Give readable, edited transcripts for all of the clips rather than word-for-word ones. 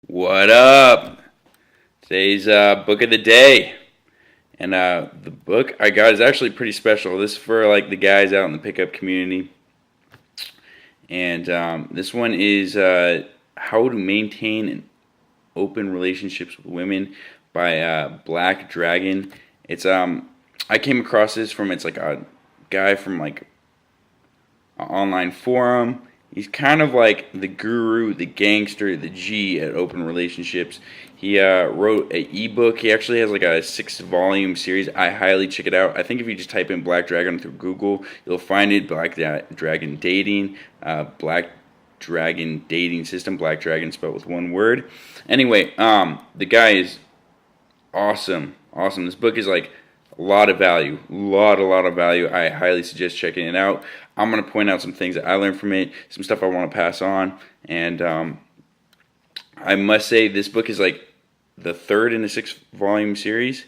What up? Today's book of the day, and the book I got is actually pretty special. This is for like the guys out in the pickup community, and this one is "How to Maintain an Open Relationships with Women" by Blackdragon. It's I came across this from it's like a guy from like an online forum. He's kind of like the guru, the gangster, the G at open relationships. He wrote an ebook. He actually has like a 6 volume series. I highly check it out. I think if you just type in Black Dragon through Google, you'll find it. Black Dragon Dating, Black Dragon Dating System. Black Dragon spelled with one word. Anyway, the guy is awesome. Awesome. This book is like a lot of value. A lot of value. I highly suggest checking it out. I'm going to point out some things that I learned from it, some stuff I want to pass on. And I must say, this book is like the third in a 6 volume series,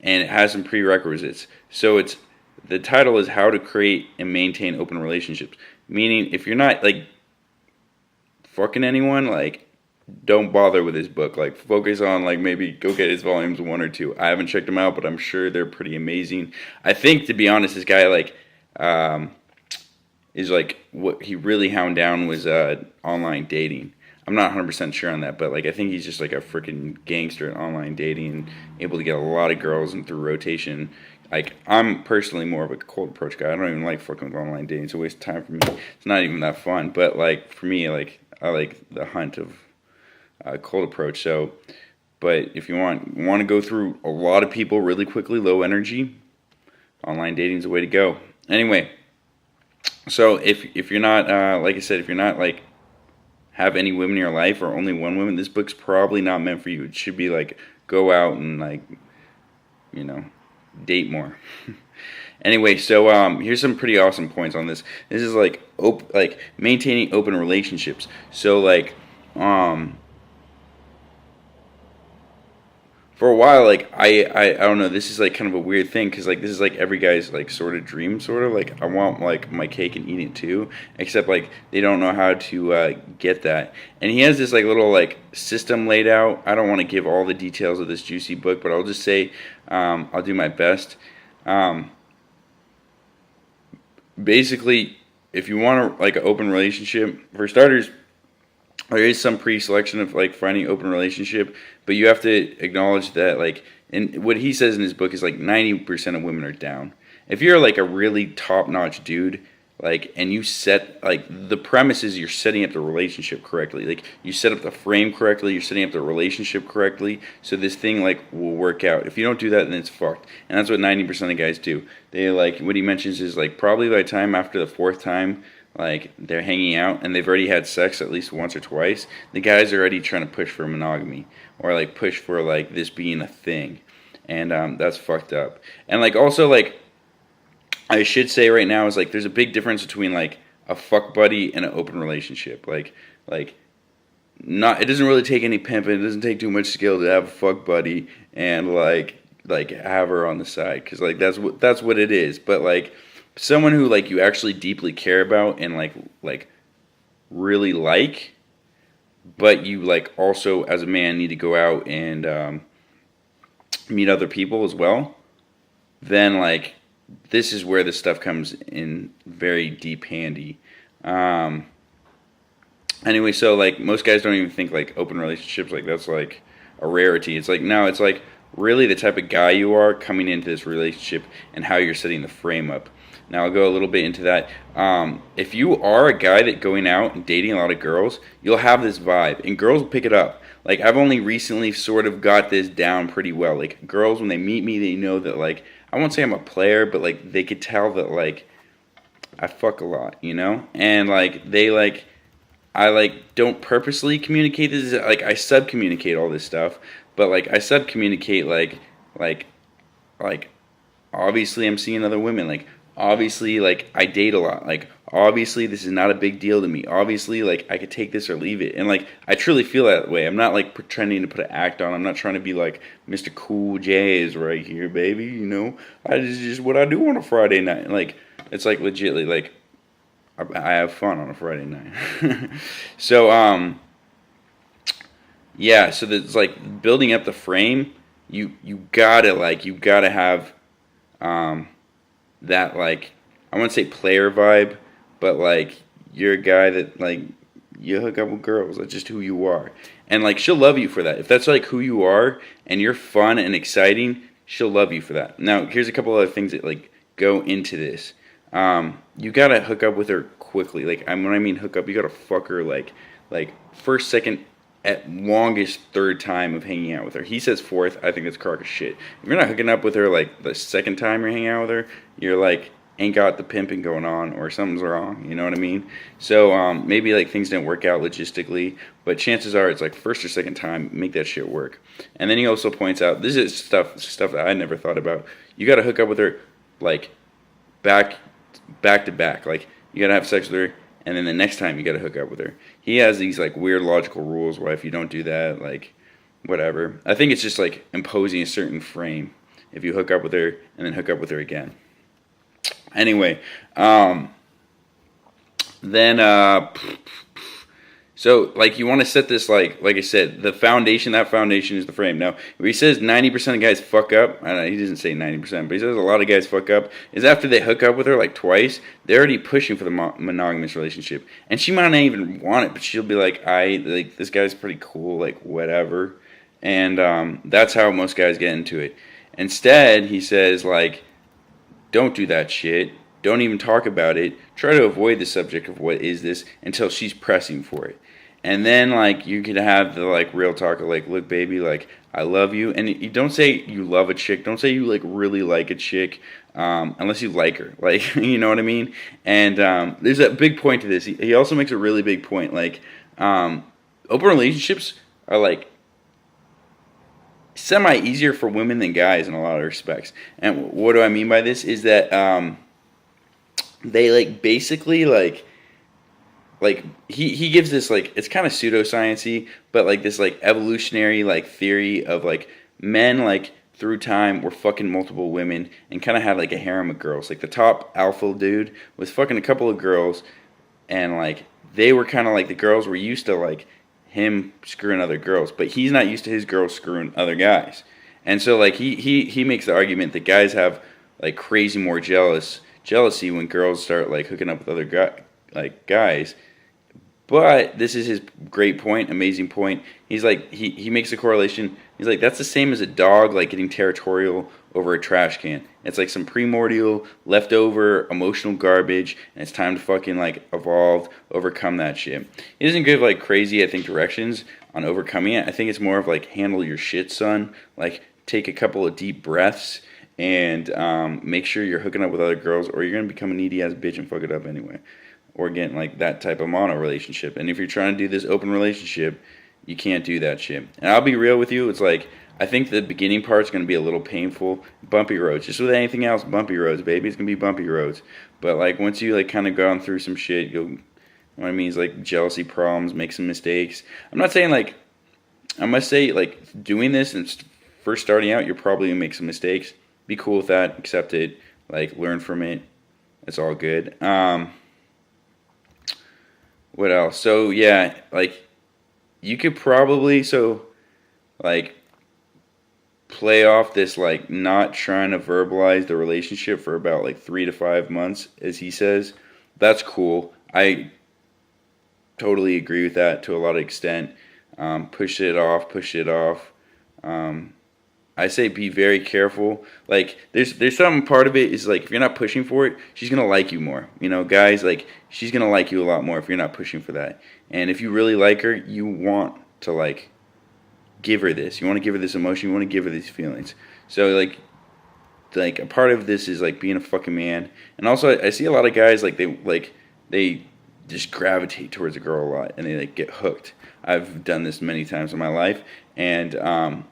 and it has some prerequisites. So the title is How to Create and Maintain Open Relationships. Meaning, if you're not like fucking anyone, like, don't bother with his book. Like, focus on like maybe go get his volumes 1 or 2. I haven't checked them out, but I'm sure they're pretty amazing. I think, to be honest, this guy like is like what he really hound down was online dating. I'm not 100% sure on that, but like I think he's just like a freaking gangster at online dating and able to get a lot of girls and through rotation. Like, I'm personally more of a cold approach guy. I don't even like fucking with online dating. It's a waste of time for me. It's not even that fun. But like for me, like I like the hunt of cold approach. So, but if you want to go through a lot of people really quickly, low energy, online dating is the way to go. Anyway, so if you're not like I said, if you're not like have any women in your life or only one woman, this book's probably not meant for you. It should be like go out and like date more. Anyway, so here's some pretty awesome points on this. This is like like maintaining open relationships. So like for a while, like I don't know, this is like kind of a weird thing because like this is like every guy's like sort of dream, sort of like I want like my cake and eat it too, except like they don't know how to get that. And he has this like little like system laid out. I don't want to give all the details of this juicy book, but I'll just say I'll do my best. Basically, if you want to like an open relationship, for starters, there is some pre-selection of like finding open relationship, but you have to acknowledge that like, and what he says in his book is like 90% of women are down. If you're like a really top-notch dude, like, and you set like the premise is you're setting up the relationship correctly, like you set up the frame correctly, you're setting up the relationship correctly, so this thing like will work out. If you don't do that, then it's fucked, and that's what 90% of guys do. They like what he mentions is like probably by the time after the fourth time like they're hanging out and they've already had sex at least once or twice, the guys are already trying to push for monogamy or like push for like this being a thing, and that's fucked up. And like also like I should say right now is like there's a big difference between like a fuck buddy and an open relationship. Like not, it doesn't really take any pimping, it doesn't take too much skill to have a fuck buddy and like have her on the side, because like that's what it is. But like someone who like you actually deeply care about and like really like, but you like also as a man need to go out and meet other people as well, then like this is where this stuff comes in very deep handy. Anyway, so like most guys don't even think like open relationships like that's like a rarity. It's like no, it's like really the type of guy you are coming into this relationship and how you're setting the frame up. Now I'll go a little bit into that. If you are a guy that going out and dating a lot of girls, you'll have this vibe, and girls will pick it up. Like I've only recently sort of got this down pretty well. Like girls, when they meet me, they know that like I won't say I'm a player, but like they could tell that like I fuck a lot, and like they like I like don't purposely communicate this. Like I sub-communicate all this stuff, but like I sub-communicate like obviously I'm seeing other women. Like obviously like I date a lot. Like obviously this is not a big deal to me. Obviously like I could take this or leave it. And like I truly feel that way. I'm not like pretending to put an act on. I'm not trying to be like Mr. Cool J is right here, baby. I just what I do on a Friday night. Like it's like legitly like I have fun on a Friday night. So yeah, so that's like building up the frame. You gotta have um, that like I wouldn't say player vibe, but like you're a guy that like you hook up with girls. That's just who you are, and like she'll love you for that. If that's like who you are and you're fun and exciting, she'll love you for that. Now, here's a couple other things that like go into this. You gotta hook up with her quickly. Like when I mean hook up, you gotta fuck her like first, second, at longest third time of hanging out with her. He says fourth. I think that's crock of shit. If you're not hooking up with her like the second time you're hanging out with her, you're like ain't got the pimping going on or something's wrong. You know what I mean? So maybe like things didn't work out logistically, but chances are it's like first or second time, make that shit work. And then he also points out this is stuff that I never thought about. You got to hook up with her like back to back. Like you got to have sex with her, and then the next time you got to hook up with her. He has these like weird logical rules where if you don't do that, like whatever. I think it's just like imposing a certain frame if you hook up with her and then hook up with her again. Anyway, then so like you want to set this like I said, the foundation. That foundation is the frame. Now, if he says 90% of guys fuck up, I don't know, he doesn't say 90%, but he says a lot of guys fuck up. Is after they hook up with her like twice, they're already pushing for the monogamous relationship, and she might not even want it, but she'll be like, like this guy's pretty cool, like whatever, and that's how most guys get into it. Instead, he says like, don't do that shit. Don't even talk about it. Try to avoid the subject of what is this until she's pressing for it. And then like you could have the like real talk of like, look baby, like I love you. And you don't say you love a chick. Don't say you like really like a chick unless you like her. Like, you know what I mean? And there's a big point to this. He also makes a really big point. Like open relationships are like semi easier for women than guys in a lot of respects. And what do I mean by this is that they like basically like he gives this like it's kind of pseudoscience-y, but like this like evolutionary like theory of like men like through time were fucking multiple women and kind of had like a harem of girls. Like the top alpha dude was fucking a couple of girls, and like they were kind of like the girls were used to like him screwing other girls, but he's not used to his girls screwing other guys. And so like he makes the argument that guys have like crazy more jealousy when girls start like hooking up with other guys. But this is his great point, amazing point. He's like he makes a correlation. He's like that's the same as a dog like getting territorial over a trash can. It's like some primordial leftover emotional garbage, and it's time to fucking like evolve, overcome that shit. He doesn't give like crazy I think directions on overcoming it. I think it's more of like handle your shit, son. Like take a couple of deep breaths and make sure you're hooking up with other girls, or you're gonna become a needy ass bitch and fuck it up anyway. Or getting like that type of mono relationship. And if you're trying to do this open relationship, you can't do that shit. And I'll be real with you, it's like I think the beginning part's gonna be a little painful, bumpy roads. Just with anything else, bumpy roads, baby. It's gonna be bumpy roads. But like once you like kind of gone through some shit, you'll what I mean is like jealousy problems, make some mistakes. I'm not saying like I must say like doing this and first starting out, you're probably gonna make some mistakes. Be cool with that, accept it, like learn from it. It's all good. What else? So yeah, like you could probably like play off this like not trying to verbalize the relationship for about like 3 to 5 months, as he says. That's cool. I totally agree with that to a lot of extent. Push it off. I say be very careful. Like there's some part of it is like if you're not pushing for it, she's gonna like you more. You know, guys, like she's gonna like you a lot more if you're not pushing for that. And if you really like her, you want to like give her this. You want to give her this emotion. You want to give her these feelings. So like a part of this is like being a fucking man. And also I see a lot of guys like they just gravitate towards a girl a lot and they like get hooked. I've done this many times in my life, and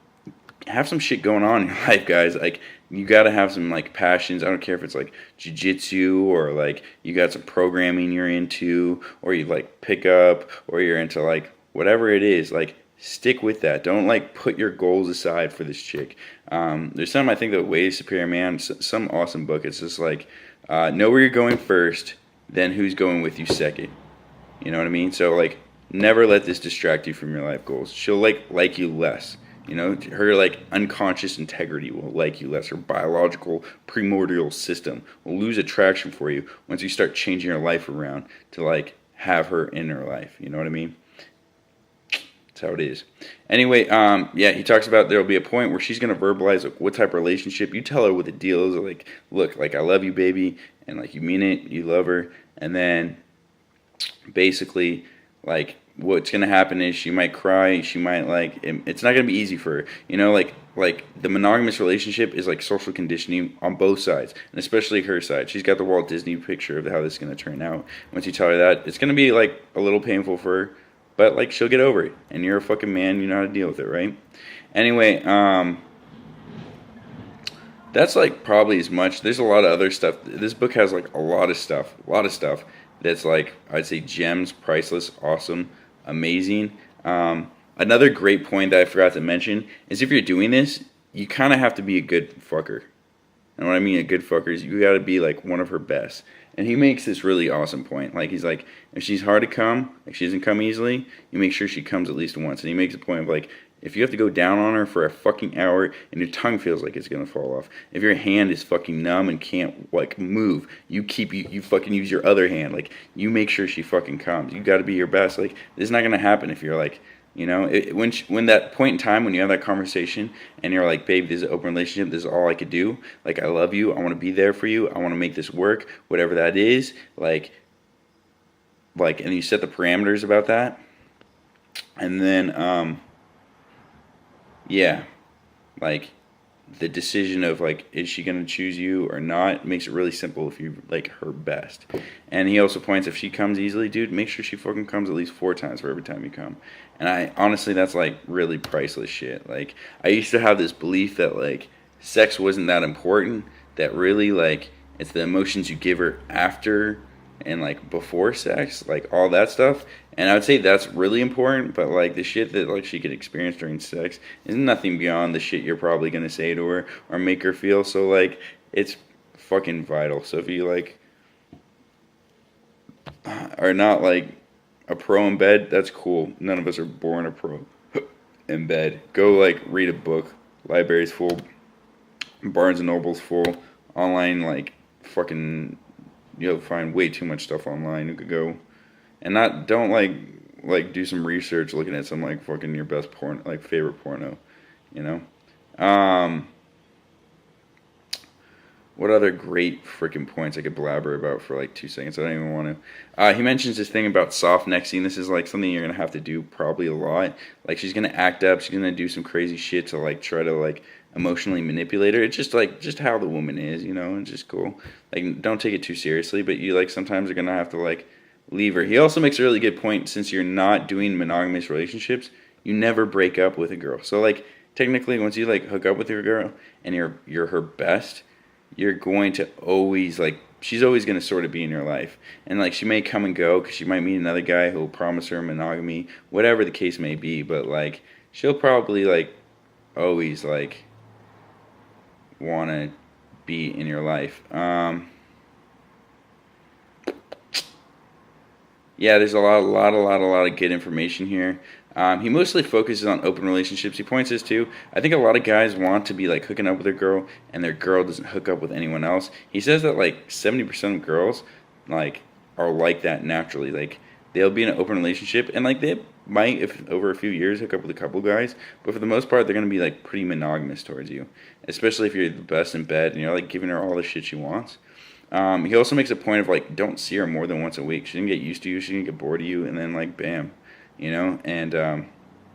have some shit going on in your life, guys. Like you gotta have some like passions. I don't care if it's like jiu-jitsu or like you got some programming you're into, or you like pick up, or you're into like whatever it is. Like stick with that. Don't like put your goals aside for this chick. There's some I think that Way Superior Man, some awesome book. It's just like know where you're going first, then who's going with you second. You know what I mean? So like Never let this distract you from your life goals. She'll like you less. You know, her like unconscious integrity will like you less. Her biological primordial system will lose attraction for you once you start changing your life around to like have her in her life. You know what I mean? That's how it is. Anyway, yeah, he talks about there'll be a point where she's gonna verbalize like what type of relationship. You tell her what the deal is. Like, look, like I love you, baby, and like you mean it, you love her, and then basically, like what's gonna happen is she might cry. She might it's not gonna be easy for her. You know, like the monogamous relationship is like social conditioning on both sides, and especially her side. She's got the Walt Disney picture of how this is gonna turn out. Once you tell her that, it's gonna be like a little painful for her. But like she'll get over it, and you're a fucking man. You know how to deal with it, right? Anyway, that's like probably as much. There's a lot of other stuff. This book has like a lot of stuff, that's like I'd say gems, priceless, awesome, amazing. Another great point that I forgot to mention is if you're doing this, you kind of have to be a good fucker. And what I mean a good fucker is you got to be like one of her best. And he makes this really awesome point. Like he's like, if she's hard to come, like she doesn't come easily, you make sure she comes at least once. And he makes a point of like, if you have to go down on her for a fucking hour and your tongue feels like it's gonna fall off, if your hand is fucking numb and can't like move, you fucking use your other hand. Like you make sure she fucking comes. You got to be your best. Like this is not gonna happen if you're like, you know, when that point in time when you have that conversation and you're like, babe, this is an open relationship. This is all I could do. Like I love you. I want to be there for you. I want to make this work. Whatever that is. Like, and you set the parameters about that, and then yeah, like the decision of like is she gonna choose you or not makes it really simple if you like her best. And he also points if she comes easily, dude, make sure she fucking comes at least 4 times for every time you come. And I honestly that's like really priceless shit. Like I used to have this belief that like sex wasn't that important, that really like it's the emotions you give her after and like before sex, like all that stuff. And I would say that's really important, but like the shit that like she could experience during sex is nothing beyond the shit you're probably gonna say to her or make her feel. So like it's fucking vital. So if you like are not like a pro in bed, that's cool. None of us are born a pro in bed. Go like read a book. Library's full. Barnes and Noble's full. Online like fucking you'll find way too much stuff online. You could go and don't like do some research looking at some like fucking your best porn like favorite porno, you know. What other great freaking points I could blabber about for like 2 seconds? I don't even want to. He mentions this thing about soft nexting. This is like something you're gonna have to do probably a lot. Like she's gonna act up. She's gonna do some crazy shit to like try to like emotionally manipulate her. It's just how the woman is, you know. It's just cool. Like don't take it too seriously, but you like sometimes are gonna have to like leave her. He also makes a really good point. Since you're not doing monogamous relationships, you never break up with a girl. So like technically, once you like hook up with your girl and you're her best, you're going to always like she's always going to sort of be in your life. And like she may come and go because she might meet another guy who'll promise her monogamy, whatever the case may be. But like she'll probably like always like want to be in your life. Yeah, there's a lot of good information here. He mostly focuses on open relationships. He points this too. I think a lot of guys want to be like hooking up with their girl, and their girl doesn't hook up with anyone else. He says that like 70% of girls like are like that naturally. Like they'll be in an open relationship, and like they might, if over a few years, hook up with a couple guys. But for the most part, they're gonna be like pretty monogamous towards you, especially if you're the best in bed and you're like giving her all the shit she wants. He also makes a point of like don't see her more than once a week. She didn't get used to you. She didn't get bored of you, and then like bam, you know. And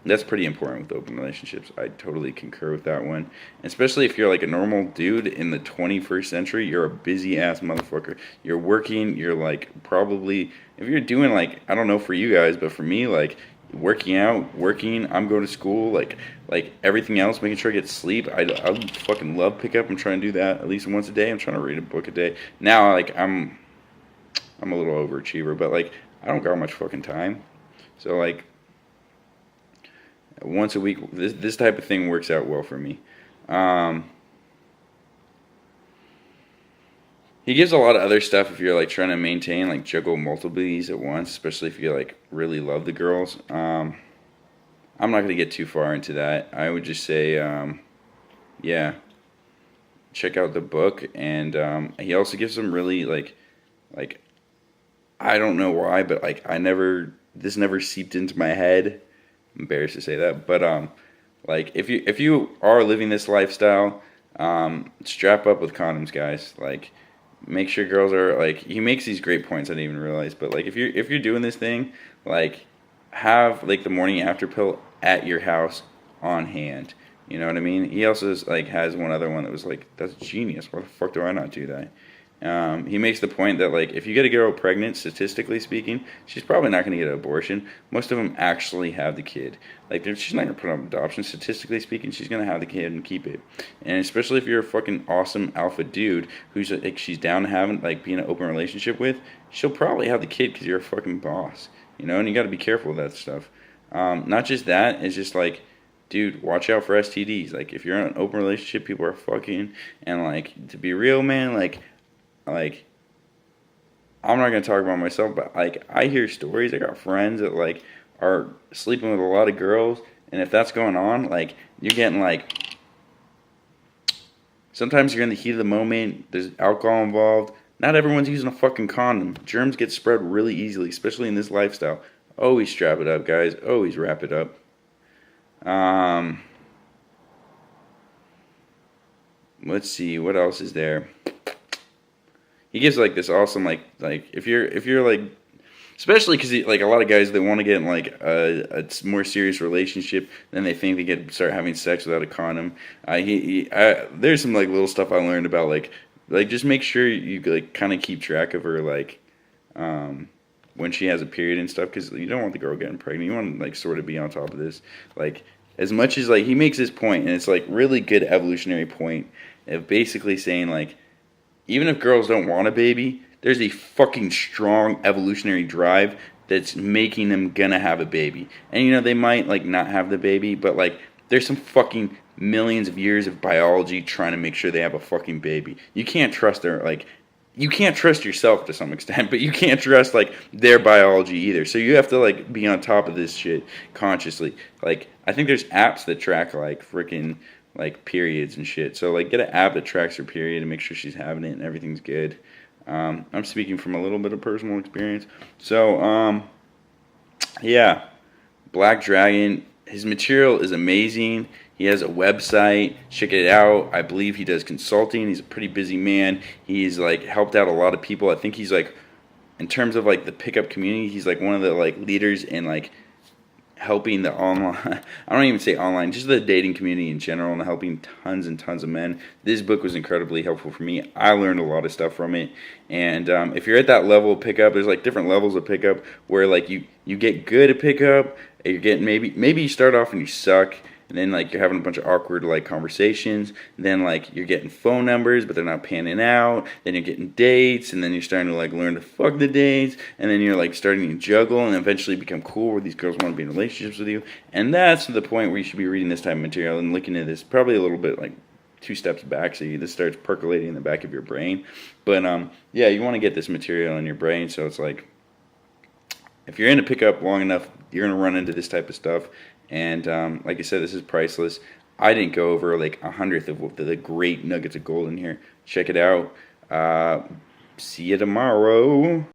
that's pretty important with open relationships. I totally concur with that one. Especially if you're like a normal dude in the 21st century, you're a busy ass motherfucker. You're working. You're like probably if you're doing like I don't know for you guys, but for me like working out, working. I'm going to school, like everything else, making sure I get sleep. I fucking love pickup. I'm trying to do that at least once a day. I'm trying to read a book a day. Now, like I'm a little overachiever, but like I don't got much fucking time. So like once a week, this type of thing works out well for me. He gives a lot of other stuff if you're like trying to maintain, like juggle multiple of these at once, especially if you like really love the girls. I'm not gonna get too far into that. I would just say, yeah, check out the book, and he also gives some really like I don't know why, but like this never seeped into my head. I'm embarrassed to say that, but like if you are living this lifestyle, strap up with condoms, guys. Like, make sure girls are like. He makes these great points I didn't even realize, but like if you're doing this thing, like have like the morning after pill at your house on hand. You know what I mean? He also like has one other one that was like, that's genius. Why the fuck do I not do that? He makes the point that like if you get a girl pregnant, statistically speaking, she's probably not going to get an abortion. Most of them actually have the kid. Like she's not going to put up adoption. Statistically speaking, she's going to have the kid and keep it. And especially if you're a fucking awesome alpha dude who's like she's down to having like being an open relationship with, she'll probably have the kid because you're a fucking boss. You know, and you got to be careful with that stuff. Not just that, it's just like, dude, watch out for STDs. Like if you're in an open relationship, people are fucking, and like to be real, man, like I'm not gonna talk about myself, but like I hear stories. I got friends that like are sleeping with a lot of girls, and if that's going on, like you're getting like sometimes you're in the heat of the moment. There's alcohol involved. Not everyone's using a fucking condom. Germs get spread really easily, especially in this lifestyle. Always strap it up, guys. Always wrap it up. Let's see what else is there. He gives like this awesome like if you're like, especially because like a lot of guys, they want to get in like a more serious relationship, then they think they get start having sex without a condom. There's some like little stuff I learned about like just make sure you like kind of keep track of her like when she has a period and stuff, because you don't want the girl getting pregnant. You want to like sort of be on top of this, like as much as like he makes this point, and it's like really good evolutionary point of basically saying like, even if girls don't want a baby, there's a fucking strong evolutionary drive that's making them gonna have a baby. And you know, they might like not have the baby, but like there's some fucking millions of years of biology trying to make sure they have a fucking baby. You can't trust their like you can't trust yourself to some extent, but you can't trust like their biology either. So you have to like be on top of this shit consciously. Like I think there's apps that track like freaking like periods and shit. So like get an app that tracks her period and make sure she's having it and everything's good. I'm speaking from a little bit of personal experience. So yeah, Blackdragon. His material is amazing. He has a website. Check it out. I believe he does consulting. He's a pretty busy man. He's like helped out a lot of people. I think he's like, in terms of like the pickup community, he's like one of the like leaders in like helping the online, I don't even say online, just the dating community in general, and helping tons and tons of men. This book was incredibly helpful for me. I learned a lot of stuff from it. And if you're at that level of pickup, there's like different levels of pickup where like you get good at pickup. You're getting maybe you start off and you suck, and then like you're having a bunch of awkward like conversations. Then like you're getting phone numbers, but they're not panning out. Then you're getting dates, and then you're starting to like learn to fuck the dates. And then you're like starting to juggle, and eventually become cool where these girls want to be in relationships with you. And that's the point where you should be reading this type of material and looking at this probably a little bit like 2 steps back, so this starts percolating in the back of your brain. But yeah, you want to get this material in your brain, so it's like if you're in a pickup long enough, you're gonna run into this type of stuff. And like I said, this is priceless. I didn't go over like 100th of the great nuggets of gold in here. Check it out. See you tomorrow.